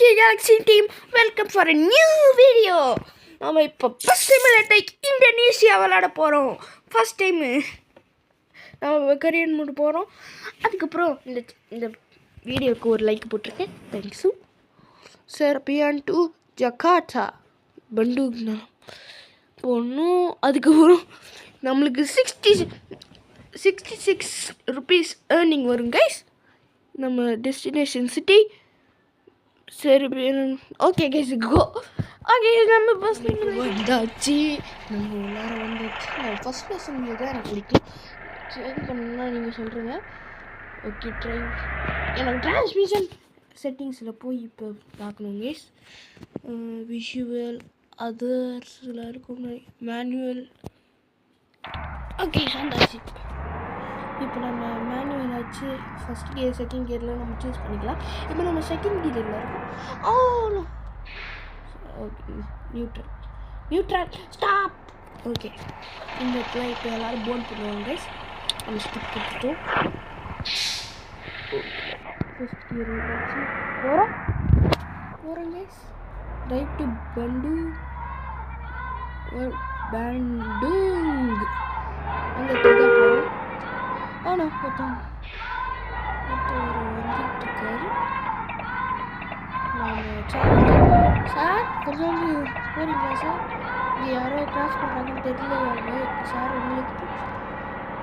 Okay, Galaxy team, welcome for a new video. நம்ம இப்போ first time attack Indonesia விளையாட போகிறோம். ஃபர்ஸ்ட் டைமு நம்ம கரியன் மூட போகிறோம். அதுக்கப்புறம் இந்த வீடியோவுக்கு ஒரு லைக் போட்டிருக்கேன். Thanks sir. பியான் டு ஜகார்த்தா பண்டூக்னா போகணும். அதுக்கப்புறம் நம்மளுக்கு 66 ருபீஸ் ஏர்னிங் வரும் கைஸ். நம்ம டெஸ்டினேஷன் சிட்டி சரி. Okay guys, go. ஓகே, நம்ம பஸ் வந்தாச்சு. நம்ம எல்லாரும் வந்தாச்சு. நான் ஃபஸ்ட் லெசன் தான் எனக்கு பிடிக்கும். சரி பண்ணலாம் நீங்கள் சொல்கிறீங்க. ஓகே, எனக்கு டிரான்ஸ்மிஷன் செட்டிங்ஸில் போய் இப்போ பார்க்கணும் கைஸ். விஷுவல் அதர்ஸில் இருக்கும், மேனுவல். ஓகே, வந்தாச்சு. இப்போ நம்ம மேனுவல் ஆச்சு. ஃபஸ்ட் கியர் செகண்ட் கியரில் நம்ம சூஸ் பண்ணிக்கலாம். இப்போ நம்ம செகண்ட் கியரில் இருக்கோம். Okay, neutral stop. ஓகே, இந்த இடத்துல இப்போ எல்லோரும் போர்ட் பண்ணுவாங்க கைஸ். நம்ம ஸ்டிக் கொடுத்துட்டோம். ஃபஸ்ட் கியர் வச்சு போகிறோம் கைஸ். ரைட் டு பண்டூங் அந்த இடத்துல தான் போகிறோம். ஆனால் ஒருத்தர் வந்துட்டுருக்காரு. சார் கொஞ்சம் போகிறீங்களா சார்? இங்கே யாரோ கிராஸ் பண்ணுறாங்கன்னு தெரியல சார் உங்களுக்கு.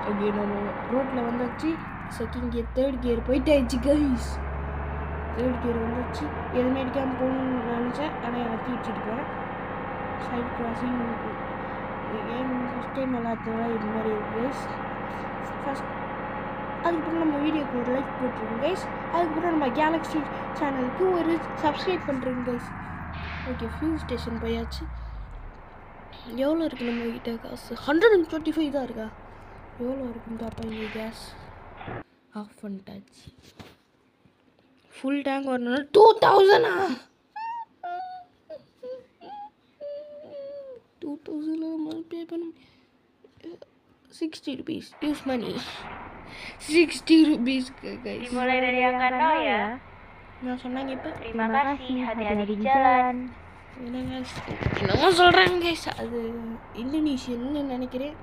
ஓகே, நம்ம ரோட்டில் வந்தாச்சு. செகண்ட் கியர் தேர்ட் கியர் போயிட்டாச்சு கைஸ். தேர்ட் கியர் வந்தாச்சு. எதுவுமே அடிக்காமல் போகணுன்னு நினச்சேன், ஆனால் எனக்கு வச்சுட்டு போகிறேன். Side crossing game first time விளாட்றதா இது மாதிரி இருக்குது ஃபஸ்ட். அதுக்கப்புறம் நம்ம வீடியோக்கு ஒரு லைக் போட்டுருங்க கைஸ். அதுக்கப்புறம் நம்ம கேலக்ஸி சேனலுக்கு ஒரு சப்ஸ்கிரைப் பண்ணுறோங்க கைஸ். ஓகே, ஃபியூல் ஸ்டேஷன் போயாச்சு. எவ்வளோ இருக்குது நம்மக்கிட்ட காசு? 125 தான் இருக்கா? எவ்வளோ இருக்குன்னு பார்ப்போம். இங்கே கேஸ் ஆஃப் பண்ணிட்டாச்சு. ஃபுல் டேங்க் வரணும்னா 2000-ஆ? 2000 பே பண்ண 60 rupees use money. 60 rupees guys. Dimulai dari yang nol ya. Nah, சொன்னாங்க இப்போ. Terima kasih, hati-hati di jalan. என்னமோ சொல்கிறாங்க கைஸ். அது இந்தோனேஷியன்னு நினைக்கிறேன்.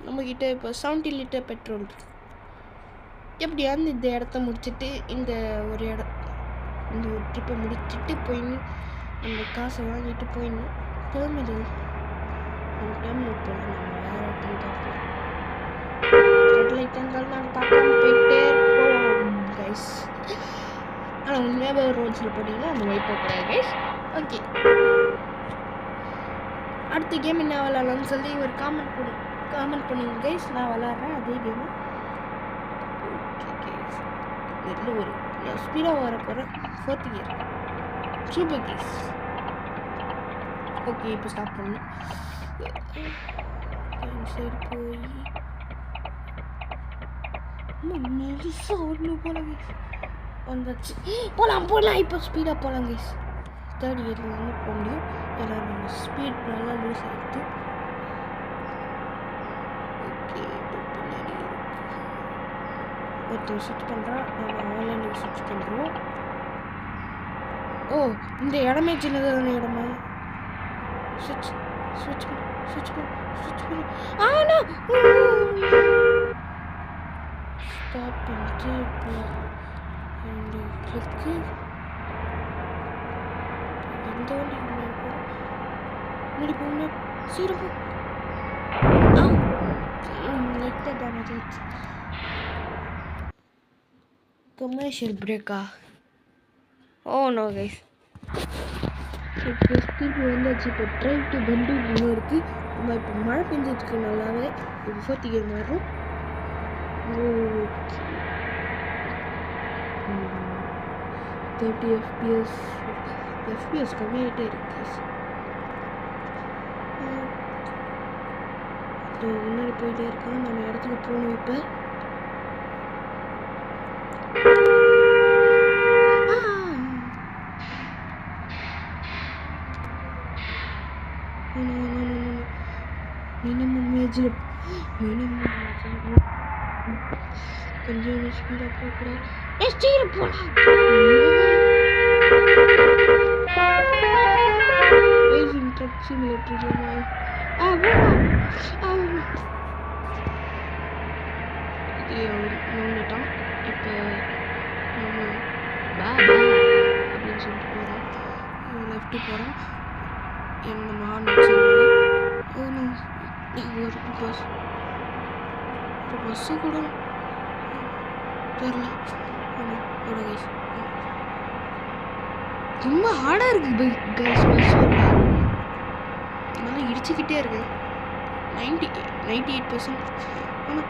நம்மக்கிட்ட இப்போ 70 லிட்டர் பெட்ரோல் இருக்கு. எப்படியாவது இந்த இடத்த முடிச்சுட்டு இந்த ஒரு ட்ரிப்பை முடிச்சுட்டு போயிடணும். அந்த காசை வாங்கிட்டு போயிடணும். டெர்மினல் போகலாம். நம்ம வேறு இடத்துல தான் போகிறோம். ரெட் லைட் இருந்தாலும் நாங்கள் பார்க்காம போயிட்டே இருப்போம் கைஸ். ஆனால் உண்மையாக ரோட்ஸில் போட்டிங்கன்னா அந்த மாதிரி போகக்கூடாது கைஸ். ஓகே, அடுத்த கேம் என்ன விளாட்லான்னு சொல்லி ஒரு காமெண்ட் பண்ணுங்க கைஸ். நான் விளாட்றேன் அதே கேமு. ஓகே கைஸ், இதில் ஒரு நான் ஸ்பீடாக வர போகிறேன். 4th gear super guys. Okay, இப்போ ஸ்டாப் பண்ணேன். சைடு போய் மெலிசா ஓடணும் போல கைஸ். வந்தாச்சு, போகலாம். இப்போ ஸ்பீடாக போகலாம் கைஸ். 3rd இயரில் வந்து போக முடியும். ஏன்னா நம்ம ஸ்பீட் நல்லா லூஸ் ஆகிடுது. ஓகே, பின்னாடி ஒருத்தர் ஸ்விட்ச் பண்ணுறான். நம்ம ஆன்லைனுக்கு ஸ்விட்ச் பண்ணுறோம். ஓ, இந்த இடமே சின்னதான இடமா? ஸ்விட்ச் பண்ணு. ஆனா ஸ்டாப் பண்ணிட்டு இப்போ இந்த கிளிக்கு எந்த வண்டி முன்னாடி போகணும். சீரம் லைட்டாக டேமேஜ் ஆயிடுச்சு. கமர்ஷியல் பிரேக்கா? Oh no guys. இப்போ திருப்பி வந்தாச்சு. இப்போ ட்ரைவ் டு பண்டூங் இன்னும் இருக்குது. நம்ம இப்போ மழை பெஞ்சிட்ருக்கு நல்லாவே. இப்போ 4th கியர் மாறும். ஓகே, 30 FPS கம்மியாகிட்டே இருக்கு. முன்னாடி போயிட்டே இருக்கோம். நம்ம இடத்துக்கு போகணும். இப்போ மினிமம் ஏஜில் கொஞ்சம் ஸ்பீடாக போகக்கூடாது. ஸ்டீர் போகலாம். Racing truck simulator game. இது நோண்டிட்டோம். இப்போ நம்ம அப்படின்னு சொல்லிட்டு போகிறோம். லெஃப்ட்டு போகிறோம். என்ன நம்ம ஹார்ன் ஒரு பஸ்ஸு கூட தெரில. கைஸ் ரொம்ப ஹார்டாக இருக்குது கைஸ். பஸ் நல்லா இடிச்சுக்கிட்டே இருக்கு. 98%. ஆனால்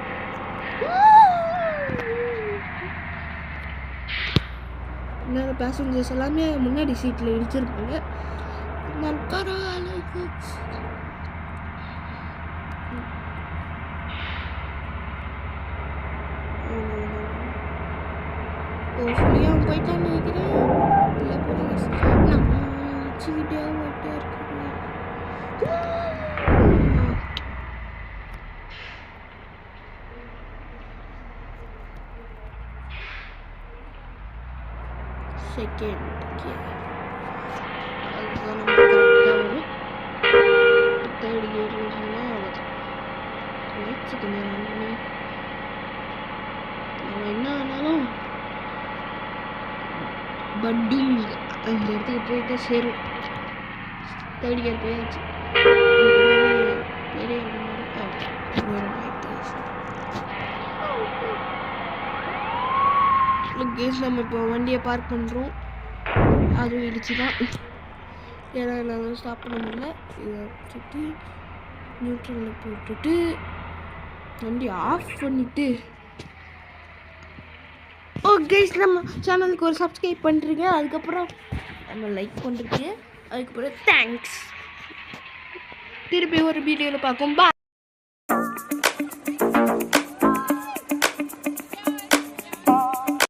இன்னொரு பேசஞ்சர்ஸ் எல்லாமே முன்னாடி சீட்டில் இடிச்சிருப்பாங்க. பரவாயில்ல. ஃபுல்லியாக போயிட்டான்னு நினைக்கிறேன். இல்லை போகிறேன். நான் வச்சுக்கிட்டே போயிட்டே இருக்கேன். செகண்ட் அதுதான் நம்ம கரெக்டாக வரும். தேர்ட் கியர்னா வச்சுக்கோங்க. நம்ம என்ன ஆனாலும் பட்டிங் அந்த இடத்துக்கு போயிட்டு சேரும். தேர்ட் கியர் போயாச்சு. பெரிய கேஸ் நம்ம இப்போ வண்டியை பார்க் பண்ணுறோம். அதுவும் இடிச்சு தான். ஏன்னா நாங்கள் ஸ்டாப் பண்ண முடியல. இதை சுற்றி நியூட்ரலில் போட்டுட்டு வண்டி ஆஃப் பண்ணிவிட்டு கைஸ் நம்ம சேனலுக்கு ஒரு சப்ஸ்கிரைப் பண்ணுறீங்க. அதுக்கப்புறம் நம்ம லைக் பண்ணுறீங்க. அதுக்கப்புறம் தேங்க்ஸ். திருப்பி ஒரு வீடியோவில் பார்ப்போம். பாய்.